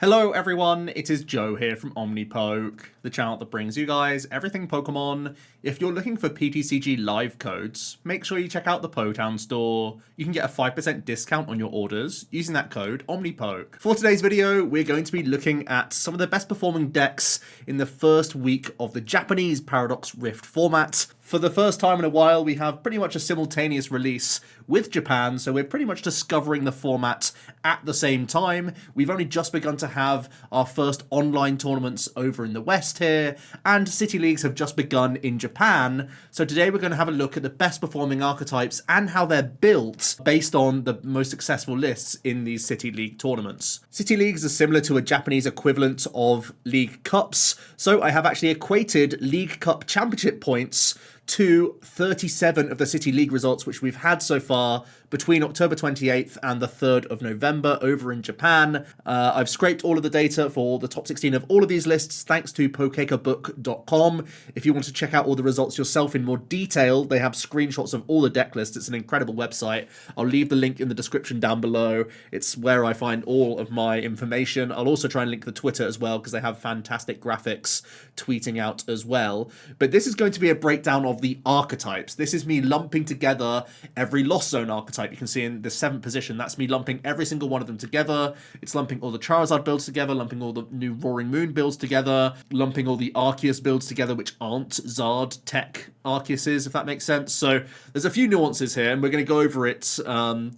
Hello everyone, it is Joe here from OmniPoke, the channel that brings you guys everything Pokemon. If you're looking for PTCG live codes, make sure you check out the Potown store. You can get a 5% discount on your orders using that code OmniPoke. For today's video, we're going to be looking at some of the best performing decks in the first week of the Japanese Paradox Rift format. For the first time in a while, we have pretty much a simultaneous release with Japan, so we're pretty much discovering the format at the same time. We've only just begun to have our first online tournaments over in the West here, and City Leagues have just begun in Japan. So today we're going to have a look at the best performing archetypes and how they're built based on the most successful lists in these City League tournaments. City Leagues are similar to a Japanese equivalent of League Cups, so I have actually equated League Cup championship points to 37 of the City League results which we've had so far between October 28th and the 3rd of November over in Japan. I've scraped all of the data for the top 16 of all of these lists thanks to pokekabook.com. If you want to check out all the results yourself in more detail, they have screenshots of all the deck lists. It's an incredible website. I'll leave the link in the description down below. It's where I find all of my information. I'll also try and link the Twitter as well because they have fantastic graphics tweeting out as well. But this is going to be a breakdown of the archetypes. This is me lumping together every Lost Zone archetype. You can see in the 7th position, that's me lumping every single one of them together. It's lumping all the Charizard builds together, lumping all the new Roaring Moon builds together, lumping all the Arceus builds together, which aren't Zard Tech Arceuses, if that makes sense. So there's a few nuances here, and we're going to go over it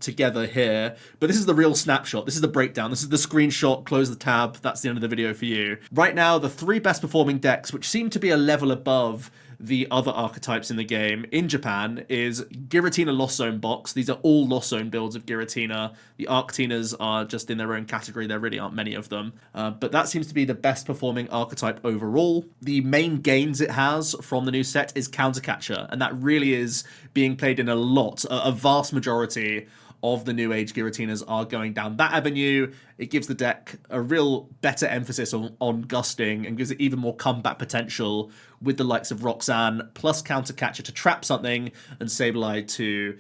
together here. But this is the real snapshot. This is the breakdown. This is the screenshot. Close the tab. That's the end of the video for you. Right now, the 3 best performing decks, which seem to be a level above the other archetypes in the game in Japan, is Giratina Lost Zone box. These are all Lost Zone builds of Giratina. The Arctinas are just in their own category. There really aren't many of them. But that seems to be the best performing archetype overall. The main gains it has from the new set is Countercatcher, and that really is being played in a vast majority of the new age Giratinas are going down that avenue. It gives the deck a real better emphasis on gusting and gives it even more comeback potential with the likes of Roxanne plus Countercatcher to trap something and Sableye to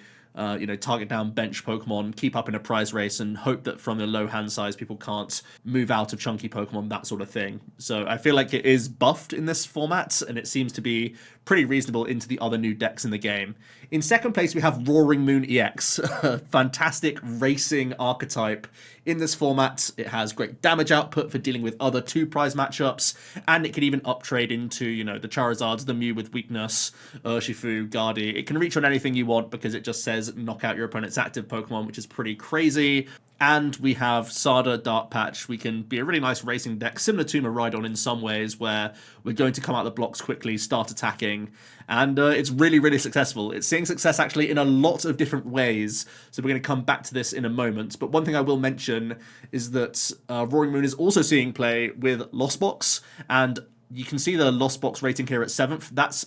target down bench Pokemon, keep up in a prize race, and hope that from the low hand size people can't move out of chunky Pokemon, that sort of thing. So I feel like it is buffed in this format, and it seems to be pretty reasonable into the other new decks in the game. In second place, we have Roaring Moon EX, a fantastic racing archetype. In this format, it has great damage output for dealing with other 2-prize matchups, and it can even uptrade into, the Charizards, the Mew with weakness, Urshifu, Guardy. It can reach on anything you want because it just says knock out your opponent's active Pokemon, which is pretty crazy. And we have Sada Dark Patch. We can be a really nice racing deck, similar to Miraidon in some ways, where we're going to come out the blocks quickly, start attacking, and it's really, really successful. It's seeing success actually in a lot of different ways, so we're going to come back to this in a moment. But one thing I will mention is that Roaring Moon is also seeing play with Lost Box, and you can see the Lost Box rating here at 7th. That's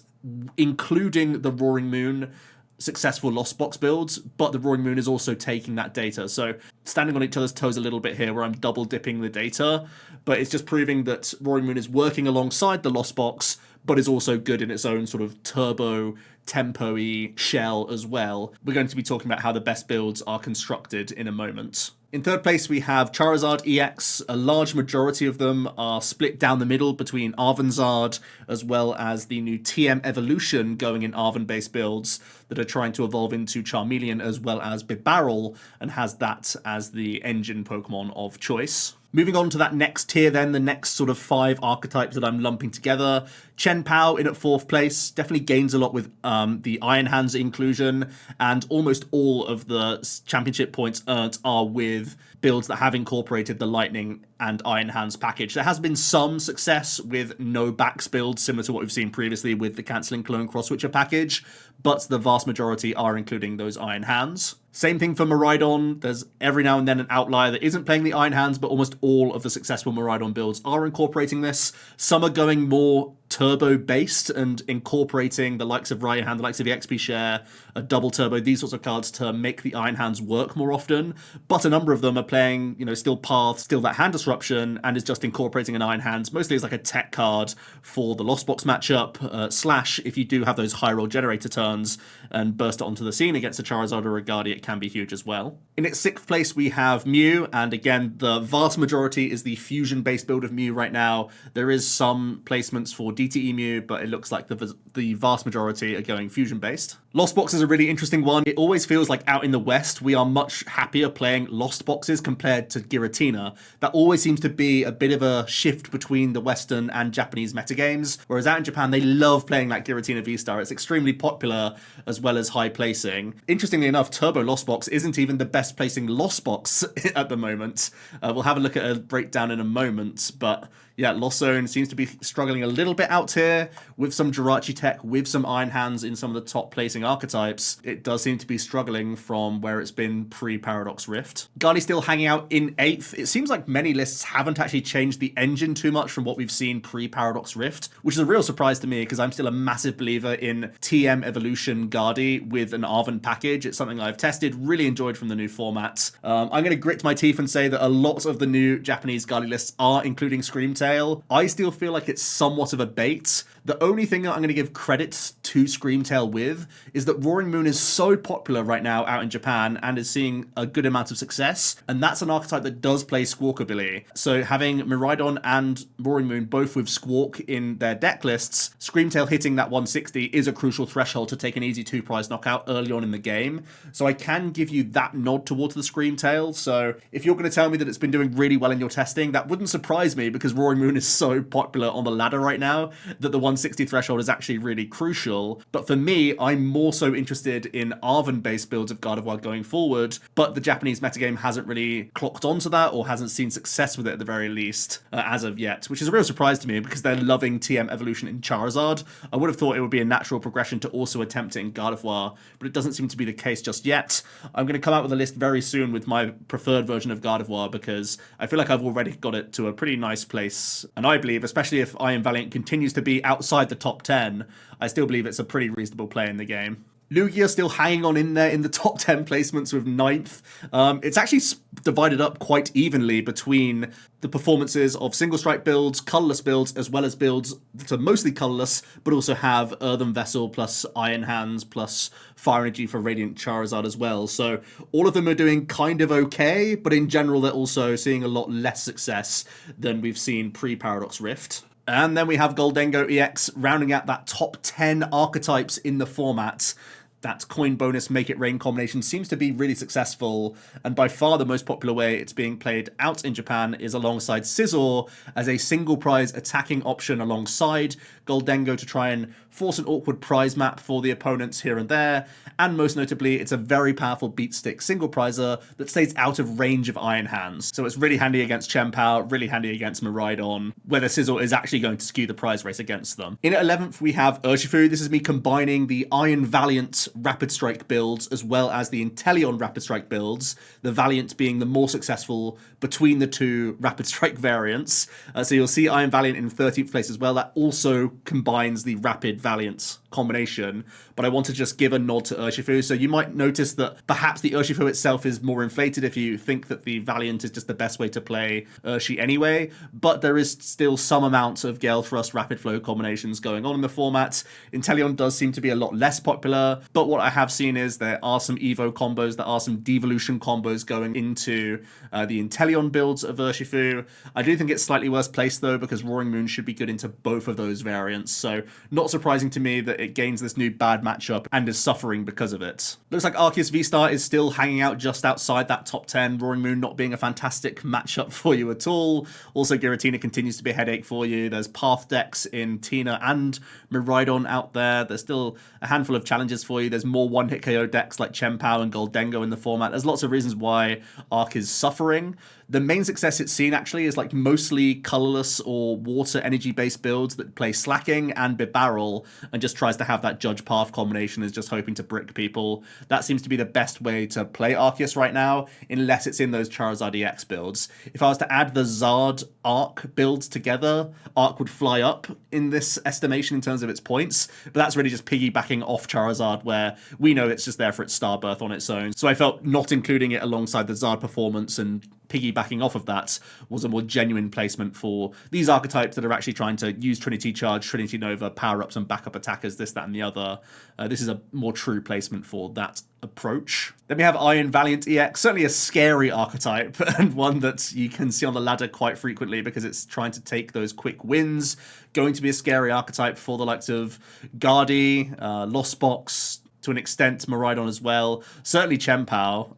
including the Roaring Moon successful Lost Box builds, but the Roaring Moon is also taking that data. So standing on each other's toes a little bit here where I'm double dipping the data, but it's just proving that Roaring Moon is working alongside the Lost Box, but is also good in its own sort of turbo, tempo-y shell as well. We're going to be talking about how the best builds are constructed in a moment. In third place, we have Charizard EX. A large majority of them are split down the middle between Arvanzard as well as the new TM Evolution going in Arvan-based builds that are trying to evolve into Charmeleon as well as Bibarel, and has that as the engine Pokemon of choice. Moving on to that next tier then, the next sort of 5 archetypes that I'm lumping together. Chen Pao in at 4th place, definitely gains a lot with the Iron Hands inclusion, and almost all of the championship points earned are with builds that have incorporated the Lightning and Iron Hands package. There has been some success with no backs builds, similar to what we've seen previously with the Cancelling Clone Cross Switcher package, but the vast majority are including those Iron Hands. Same thing for Miraidon. There's every now and then an outlier that isn't playing the Iron Hands, but almost all of the successful Miraidon builds are incorporating this. Some are going more turbo-based and incorporating the likes of Raihan, the likes of the XP Share, a double turbo, these sorts of cards to make the Iron Hands work more often. But a number of them are playing, still Path, still that hand disruption, and is just incorporating an Iron Hands, mostly as like a tech card for the Lost Box matchup, slash if you do have those high roll generator turns and burst it onto the scene against a Charizard or a Guardi, it can be huge as well. In its 6th place, we have Mew, and again, the vast majority is the fusion-based build of Mew right now. There is some placements for DTE Mew, but it looks like the vast majority are going fusion-based. Lost Box is a really interesting one. It always feels like out in the West, we are much happier playing Lost Boxes compared to Giratina. That always seems to be a bit of a shift between the Western and Japanese metagames, whereas out in Japan, they love playing like Giratina V-Star. It's extremely popular as well as high placing. Interestingly enough, Turbo Lost Box isn't even the best placing Lost Box at the moment. We'll have a look at a breakdown in a moment, but yeah, Lost Zone seems to be struggling a little bit out here with some Jirachi tech, with some Iron Hands in some of the top placing archetypes. It does seem to be struggling from where it's been pre-Paradox Rift. Guardi still hanging out in 8th. It seems like many lists haven't actually changed the engine too much from what we've seen pre-Paradox Rift, which is a real surprise to me because I'm still a massive believer in TM Evolution Guardi with an Arven package. It's something I've tested, really enjoyed from the new format. I'm going to grit my teeth and say that a lot of the new Japanese Guardi lists are including Screamtail. I still feel like it's somewhat of a bait. The only thing that I'm going to give credit to Screamtail with is that Roaring Moon is so popular right now out in Japan and is seeing a good amount of success, and that's an archetype that does play Squawkabilly. So having Miraidon and Roaring Moon both with Squawk in their deck lists, Screamtail hitting that 160 is a crucial threshold to take an easy 2-prize knockout early on in the game. So I can give you that nod towards the Screamtail. So if you're going to tell me that it's been doing really well in your testing, that wouldn't surprise me because Roaring Moon is so popular on the ladder right now that the 160 threshold is actually really crucial. But for me, I'm more so interested in Arven-based builds of Gardevoir going forward, but the Japanese metagame hasn't really clocked onto that or hasn't seen success with it at the very least as of yet, which is a real surprise to me because they're loving TM Evolution in Charizard. I would have thought it would be a natural progression to also attempt it in Gardevoir, but it doesn't seem to be the case just yet. I'm going to come out with a list very soon with my preferred version of Gardevoir because I feel like I've already got it to a pretty nice place, and I believe, especially if Iron Valiant continues to be outside the top 10, I still believe it's a pretty reasonable play in the game. Lugia still hanging on in there in the top 10 placements with 9th. It's actually divided up quite evenly between the performances of single strike builds, colorless builds, as well as builds that are mostly colorless, but also have Earthen Vessel plus Iron Hands plus Fire Energy for Radiant Charizard as well. So all of them are doing kind of okay, but in general, they're also seeing a lot less success than we've seen pre-Paradox Rift. And then we have Gholdengo EX rounding out that top 10 archetypes in the format. That coin bonus Make It Rain combination seems to be really successful, and by far the most popular way it's being played out in Japan is alongside Scizor as a single prize attacking option alongside Gholdengo to try and force an awkward prize map for the opponents here and there, and most notably it's a very powerful beat stick single prizer that stays out of range of Iron Hands. So it's really handy against Chien-Pao, really handy against Miraidon, whether Scizor is actually going to skew the prize race against them. In at 11th we have Urshifu. This is me combining the Iron Valiant Rapid Strike builds as well as the Inteleon Rapid Strike builds, the Valiant being the more successful between the two Rapid Strike variants. So you'll see Iron Valiant in 13th place as well. That also combines the Rapid Valiant combination, but I want to just give a nod to Urshifu. So you might notice that perhaps the Urshifu itself is more inflated if you think that the Valiant is just the best way to play Urshi anyway, but there is still some amount of Gale Thrust Rapid Flow combinations going on in the format. Inteleon does seem to be a lot less popular, but what I have seen is there are some Evo combos, there are some Devolution combos going into the Inteleon builds of Urshifu. I do think it's slightly worse placed though, because Roaring Moon should be good into both of those variants, so not surprising to me that it gains this new bad matchup and is suffering because of it. Looks like Arceus V-Star is still hanging out just outside that top 10, Roaring Moon not being a fantastic matchup for you at all. Also, Giratina continues to be a headache for you. There's Path decks in Tina and Miraidon out there. There's still a handful of challenges for you. There's more one-hit KO decks like Chien-Pao and Gholdengo in the format. There's lots of reasons why Arc is suffering. The main success it's seen actually is like mostly colorless or water energy based builds that play Slacking and Bibarrel and just tries to have that Judge Path combination, is just hoping to brick people. That seems to be the best way to play Arceus right now, unless it's in those Charizard EX builds. If I was to add the Zard Arc builds together, Arc would fly up in this estimation in terms of its points, but that's really just piggybacking off Charizard, where we know it's just there for its Star Birth on its own. So I felt not including it alongside the Zard performance and piggybacking off of that was a more genuine placement for these archetypes that are actually trying to use Trinity Charge, Trinity Nova, power-ups and backup attackers, this, that, and the other. This is a more true placement for that approach. Then we have Iron Valiant EX, certainly a scary archetype, and one that you can see on the ladder quite frequently because it's trying to take those quick wins. Going to be a scary archetype for the likes of Guardi, Lost Box, to an extent Miraidon as well, certainly Chien-Pao.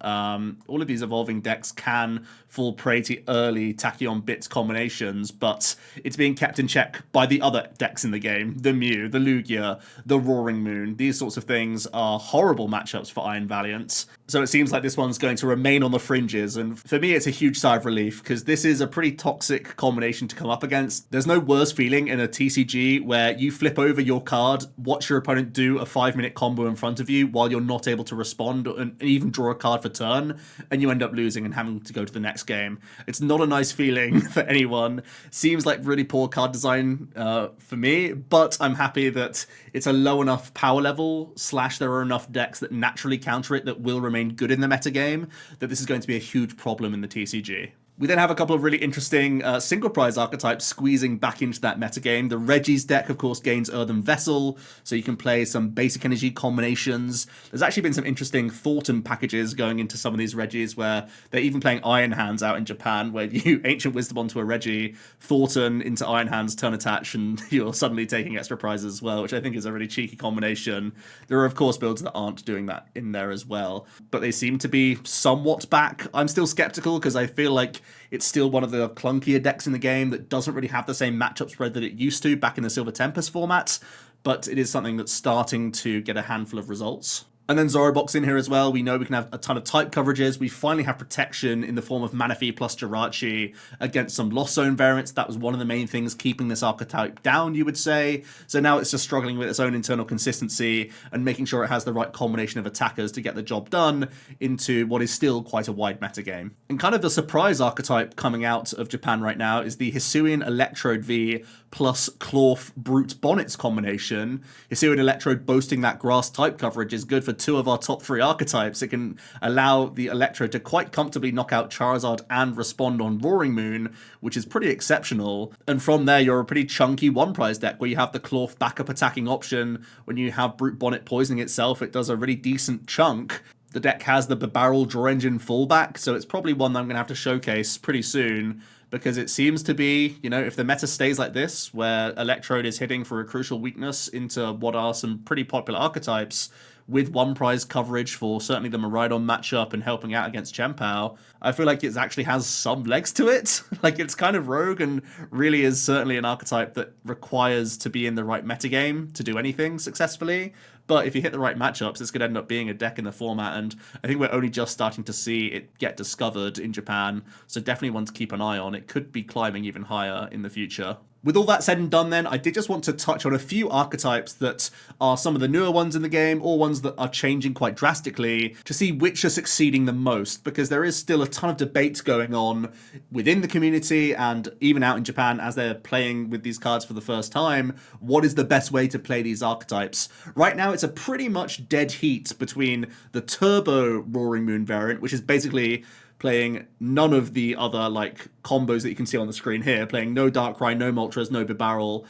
All of these evolving decks can fall prey to early Tachyon Bits combinations, but it's being kept in check by the other decks in the game. The Mew, the Lugia, the Roaring Moon. These sorts of things are horrible matchups for Iron Valiant. So it seems like this one's going to remain on the fringes, and for me it's a huge sigh of relief, because this is a pretty toxic combination to come up against. There's no worse feeling in a TCG where you flip over your card, watch your opponent do a 5-minute combo in front of you while you're not able to respond and even draw a card for turn, and you end up losing and having to go to the next game. It's not a nice feeling for anyone. Seems like really poor card design for me, but I'm happy that it's a low enough power level / there are enough decks that naturally counter it that will remain good in the metagame, that this is going to be a huge problem in the TCG. We then have a couple of really interesting single prize archetypes squeezing back into that metagame. The Reggie's deck, of course, gains Earthen Vessel, so you can play some basic energy combinations. There's actually been some interesting Thornton packages going into some of these Reggies, where they're even playing Iron Hands out in Japan, where you Ancient Wisdom onto a Reggie, Thornton into Iron Hands, turn attach, and you're suddenly taking extra prizes as well, which I think is a really cheeky combination. There are, of course, builds that aren't doing that in there as well, but they seem to be somewhat back. I'm still skeptical, because I feel like it's still one of the clunkier decks in the game that doesn't really have the same matchup spread that it used to back in the Silver Tempest format, but it is something that's starting to get a handful of results. And then Zorobox in here as well. We know we can have a ton of type coverages. We finally have protection in the form of Manaphy plus Jirachi against some Lost Zone variants. That was one of the main things keeping this archetype down, you would say. So now it's just struggling with its own internal consistency and making sure it has the right combination of attackers to get the job done into what is still quite a wide metagame. And kind of the surprise archetype coming out of Japan right now is the Hisuian Electrode V plus Clorf Brute Bonnets combination. Hisuian Electrode boasting that grass type coverage is good for 2 of our top 3 archetypes. It can allow the Electrode to quite comfortably knock out Charizard and respond on Roaring Moon, which is pretty exceptional. And from there, you're a pretty chunky one-prize deck where you have the Clorf backup attacking option. When you have Brute Bonnet poisoning itself, it does a really decent chunk. The deck has the Barrel Draw Engine fallback, so it's probably one that I'm going to have to showcase pretty soon, because it seems to be, you know, if the meta stays like this, where Electrode is hitting for a crucial weakness into what are some pretty popular archetypes, with one prize coverage for certainly the Miraidon matchup and helping out against Chien-Pao, I feel like it actually has some legs to it. Like, it's kind of rogue and really is certainly an archetype that requires to be in the right metagame to do anything successfully. But if you hit the right matchups, it's going to end up being a deck in the format, and I think we're only just starting to see it get discovered in Japan, so definitely one to keep an eye on. It could be climbing even higher in the future. With all that said and done then, I did just want to touch on a few archetypes that are some of the newer ones in the game, or ones that are changing quite drastically, to see which are succeeding the most, because there is still a ton of debate going on within the community and even out in Japan as they're playing with these cards for the first time. What is the best way to play these archetypes? Right now, it's a pretty much dead heat between the Turbo Roaring Moon variant, which is basically playing none of the other like combos that you can see on the screen here, playing no Darkrai, no Moltres, no Bibarrel,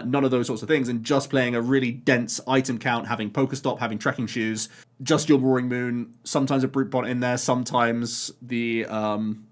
none of those sorts of things, and just playing a really dense item count, having Pokestop, having Trekking Shoes, just your Roaring Moon, sometimes a Brute Bonnet in there, sometimes the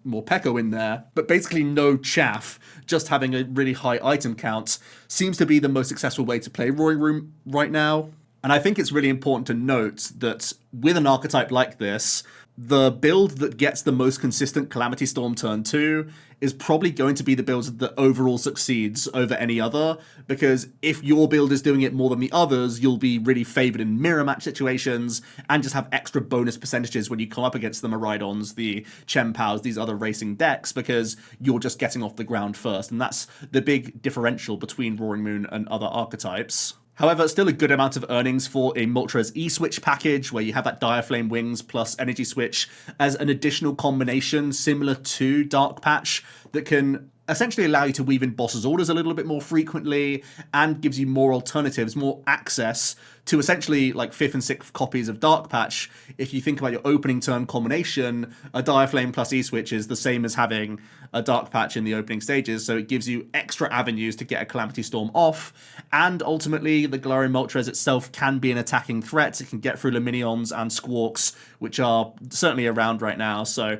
Morpeko in there, but basically no chaff, just having a really high item count seems to be the most successful way to play Roaring Moon right now. And I think it's really important to note that with an archetype like this, the build that gets the most consistent Calamity Storm turn 2 is probably going to be the build that overall succeeds over any other, because if your build is doing it more than the others, you'll be really favored in mirror match situations and just have extra bonus percentages when you come up against the Miraidons, the Chien-Paos, these other racing decks, because you're just getting off the ground first, and that's the big differential between Roaring Moon and other archetypes. However, still a good amount of earnings for a Moltres E-Switch package, where you have that Dire Flame Wings plus Energy Switch as an additional combination similar to Dark Patch that can essentially allow you to weave in bosses' orders a little bit more frequently and gives you more alternatives, more access to essentially like 5th and 6th copies of Dark Patch. If you think about your opening turn combination, a Dire Flame plus E-Switch is the same as having a Dark Patch in the opening stages, so it gives you extra avenues to get a Calamity Storm off, and ultimately the Galarian Moltres itself can be an attacking threat. It can get through Luminions and Squawks, which are certainly around right now, so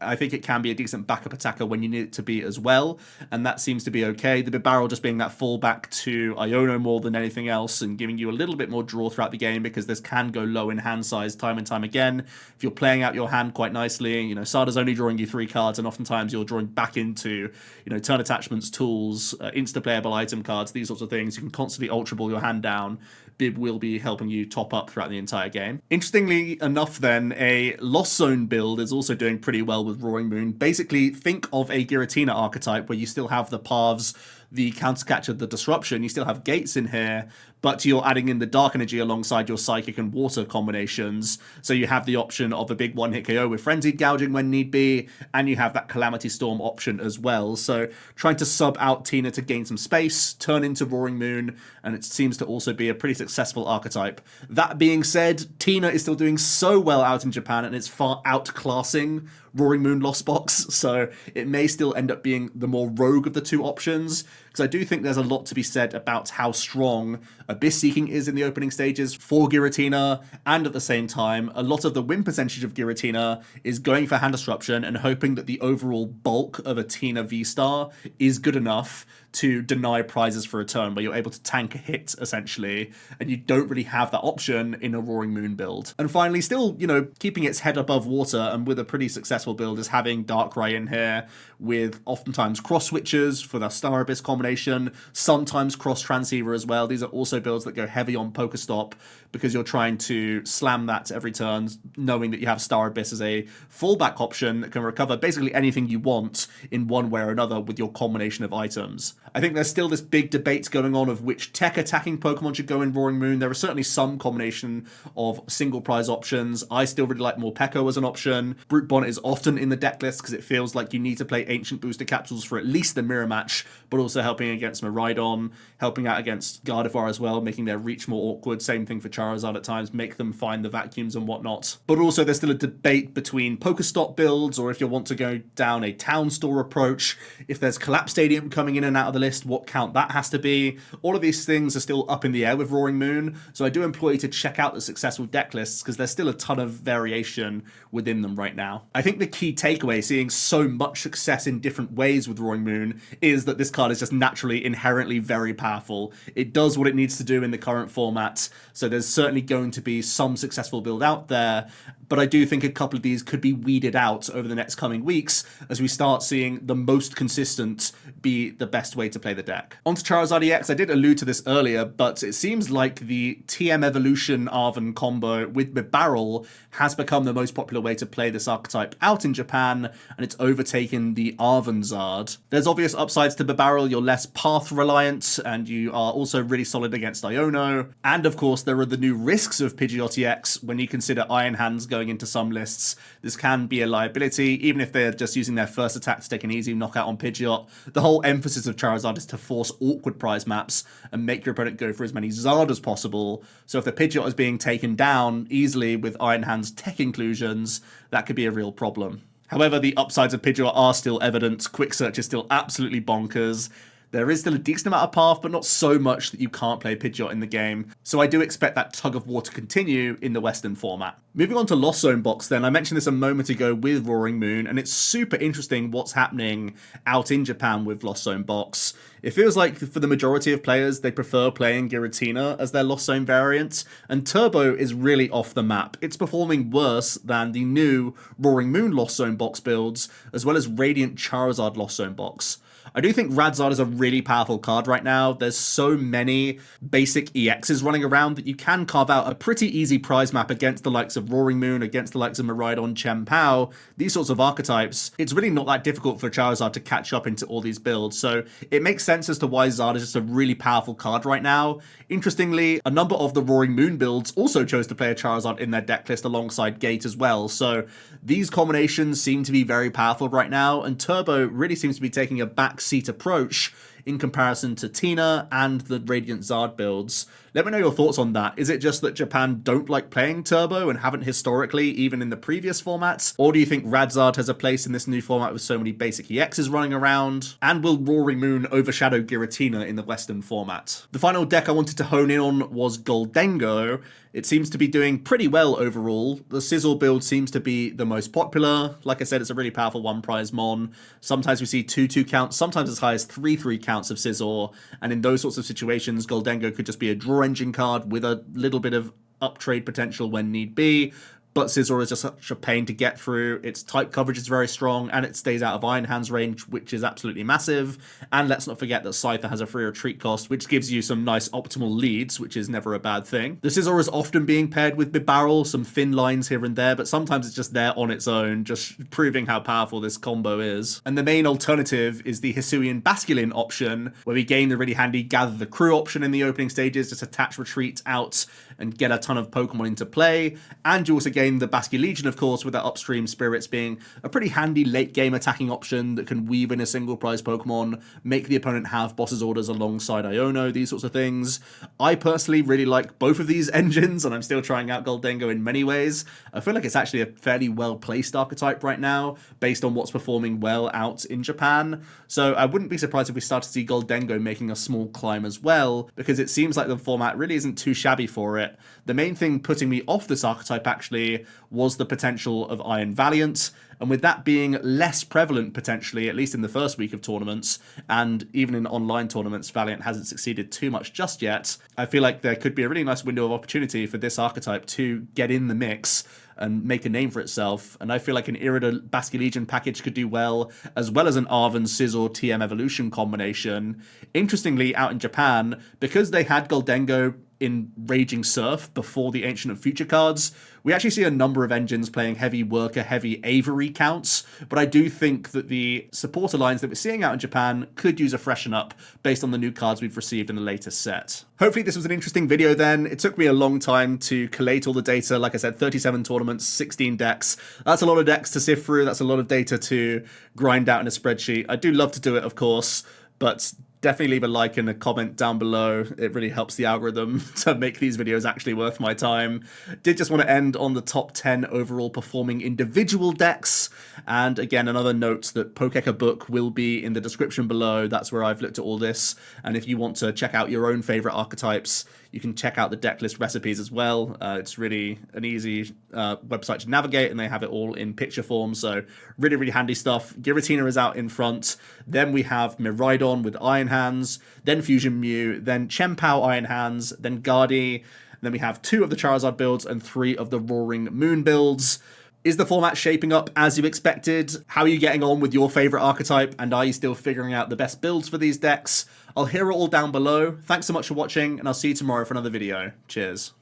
I think it can be a decent backup attacker when you need it to be as well, and that seems to be okay. The Bibarel just being that fallback to Iono more than anything else and giving you a little bit more draw throughout the game, because this can go low in hand size time and time again. If you're playing out your hand quite nicely, you know, Sada's only drawing you 3 cards, and oftentimes you're drawing back into, you know, turn attachments, tools, insta-playable item cards, these sorts of things. You can constantly Ultra Ball your hand down. Bib will be helping you top up throughout the entire game. Interestingly enough then, a Lost Zone build is also doing pretty well with Roaring Moon. Basically, think of a Giratina archetype where you still have the paths, the Countercatcher, the Disruption, you still have gates in here, but you're adding in the Dark Energy alongside your Psychic and Water combinations, so you have the option of a big one-hit KO with Frenzied Gouging when need be, and you have that Calamity Storm option as well, so trying to sub out Tina to gain some space, turn into Roaring Moon, and it seems to also be a pretty successful archetype. That being said, Tina is still doing so well out in Japan, and it's far outclassing Roaring Moon Lost Box, so it may still end up being the more rogue of the two options, because I do think there's a lot to be said about how strong Abyss Seeking is in the opening stages for Giratina, and at the same time, a lot of the win percentage of Giratina is going for Hand Disruption and hoping that the overall bulk of a Tina V-Star is good enough to deny prizes for a turn, where you're able to tank a hit, essentially, and you don't really have that option in a Roaring Moon build. And finally, still, you know, keeping its head above water, and with a pretty successful build, is having Darkrai in here, with oftentimes cross switches for the Star Abyss combination, sometimes cross transceiver as well. These are also builds that go heavy on Pokestop, because you're trying to slam that every turn, knowing that you have Star Abyss as a fallback option that can recover basically anything you want in one way or another with your combination of items. I think there's still this big debate going on of which tech attacking Pokemon should go in Roaring Moon. There are certainly some combination of single prize options. I still really like Morpeko as an option. Brute Bonnet is often in the deck list because it feels like you need to play Ancient Booster Capsules for at least the mirror match, but also helping against Miraidon, helping out against Gardevoir as well, making their reach more awkward. Same thing for Charizard at times, make them find the vacuums and whatnot. But also there's still a debate between Pokestop builds, or if you want to go down a town store approach, if there's Collapse Stadium coming in and out of the list, what count that has to be. All of these things are still up in the air with Roaring Moon, so I do implore you to check out the successful deck lists, because there's still a ton of variation within them right now. I think the key takeaway, seeing so much success in different ways with Roaring Moon, is that this card is just naturally inherently very powerful. It does what it needs to do in the current format, so there's certainly going to be some successful build out there, but I do think a couple of these could be weeded out over the next coming weeks as we start seeing the most consistent be the best way to play the deck. Onto Charizard EX, I did allude to this earlier, but it seems like the TM Evolution Arven combo with Bibarel has become the most popular way to play this archetype out in Japan, and it's overtaken the Arvenzard. There's obvious upsides to Bibarel. You're less path reliant, and you are also really solid against Iono, and of course there are the new risks of Pidgeot EX when you consider Iron Hands going into some lists. This can be a liability, even if they're just using their first attack to take an easy knockout on Pidgeot. The whole emphasis of Charizard is to force awkward prize maps and make your opponent go for as many Zard as possible, so if the Pidgeot is being taken down easily with Iron Hand's tech inclusions, that could be a real problem. However, the upsides of Pidgeot are still evident. Quick Search is still absolutely bonkers. There is still a decent amount of path, but not so much that you can't play Pidgeot in the game. So I do expect that tug of war to continue in the Western format. Moving on to Lost Zone Box then, I mentioned this a moment ago with Roaring Moon, and it's super interesting what's happening out in Japan with Lost Zone Box. It feels like for the majority of players, they prefer playing Giratina as their Lost Zone variant, and Turbo is really off the map. It's performing worse than the new Roaring Moon Lost Zone Box builds, as well as Radiant Charizard Lost Zone Box. I do think Radzard is a really powerful card right now. There's so many basic EXs running around that you can carve out a pretty easy prize map against the likes of Roaring Moon, against the likes of Miraidon, Chien-Pao, these sorts of archetypes. It's really not that difficult for Charizard to catch up into all these builds, so it makes sense as to why Zard is just a really powerful card right now. Interestingly, a number of the Roaring Moon builds also chose to play a Charizard in their deck list alongside Gate as well, so these combinations seem to be very powerful right now, and Turbo really seems to be taking a backseat approach in comparison to Tina and the Radiant Zard builds. Let me know your thoughts on that. Is it just that Japan don't like playing Turbo and haven't historically, even in the previous formats? Or do you think Radzard has a place in this new format with so many basic EXs running around? And will Roaring Moon overshadow Giratina in the Western format? The final deck I wanted to hone in on was Gholdengo. It seems to be doing pretty well overall. The Sizzle build seems to be the most popular. Like I said, it's a really powerful one prize mon. Sometimes we see 2-2 counts, sometimes as high as 3-3 counts of Sizzle. And in those sorts of situations, Gholdengo could just be a draw engine card with a little bit of uptrade potential when need be. But Scizor is just such a pain to get through. Its type coverage is very strong, and it stays out of Iron Hand's range, which is absolutely massive. And let's not forget that Scyther has a free retreat cost, which gives you some nice optimal leads, which is never a bad thing. The Scizor is often being paired with Bibarel, some thin lines here and there, but sometimes it's just there on its own, just proving how powerful this combo is. And the main alternative is the Hisuian Basculin option, where we gain the really handy Gather the Crew option in the opening stages, just attach retreat out and get a ton of Pokemon into play. And you also gain the Basculegion, of course, with that upstream Spirits being a pretty handy late game attacking option that can weave in a single prize Pokemon, make the opponent have Boss's Orders alongside Iono, these sorts of things. I personally really like both of these engines, and I'm still trying out Gholdengo in many ways. I feel like it's actually a fairly well-placed archetype right now, based on what's performing well out in Japan. So I wouldn't be surprised if we start to see Gholdengo making a small climb as well, because it seems like the format really isn't too shabby for it. The main thing putting me off this archetype actually was the potential of Iron Valiant, and with that being less prevalent potentially, at least in the first week of tournaments, and even in online tournaments, Valiant hasn't succeeded too much just yet, I feel like there could be a really nice window of opportunity for this archetype to get in the mix and make a name for itself, and I feel like an Irida Basculegion package could do well, as well as an Arven Scizor TM Evolution combination. Interestingly, out in Japan, because they had Gholdengo in Raging Surf before the Ancient of Future cards, we actually see a number of engines playing heavy Worker, heavy Avery counts, but I do think that the supporter lines that we're seeing out in Japan could use a freshen up based on the new cards we've received in the latest set. Hopefully this was an interesting video then. It took me a long time to collate all the data. Like I said, 37 tournaments, 16 decks. That's a lot of decks to sift through. That's a lot of data to grind out in a spreadsheet. I do love to do it, of course, but definitely leave a like and a comment down below. It really helps the algorithm to make these videos actually worth my time. Did just want to end on the top 10 overall performing individual decks. And again, another note that Pokeka book will be in the description below. That's where I've looked at all this. And if you want to check out your own favorite archetypes, you can check out the deck list recipes as well. It's really an easy website to navigate, and they have it all in picture form. So really, really handy stuff. Giratina is out in front. Then we have Miraidon with Iron Hands, then Fusion Mew, then Chien-Pao Iron Hands, then Guardy. Then we have 2 of the Charizard builds and 3 of the Roaring Moon builds. Is the format shaping up as you expected? How are you getting on with your favorite archetype? And are you still figuring out the best builds for these decks? I'll hear it all down below. Thanks so much for watching, and I'll see you tomorrow for another video. Cheers.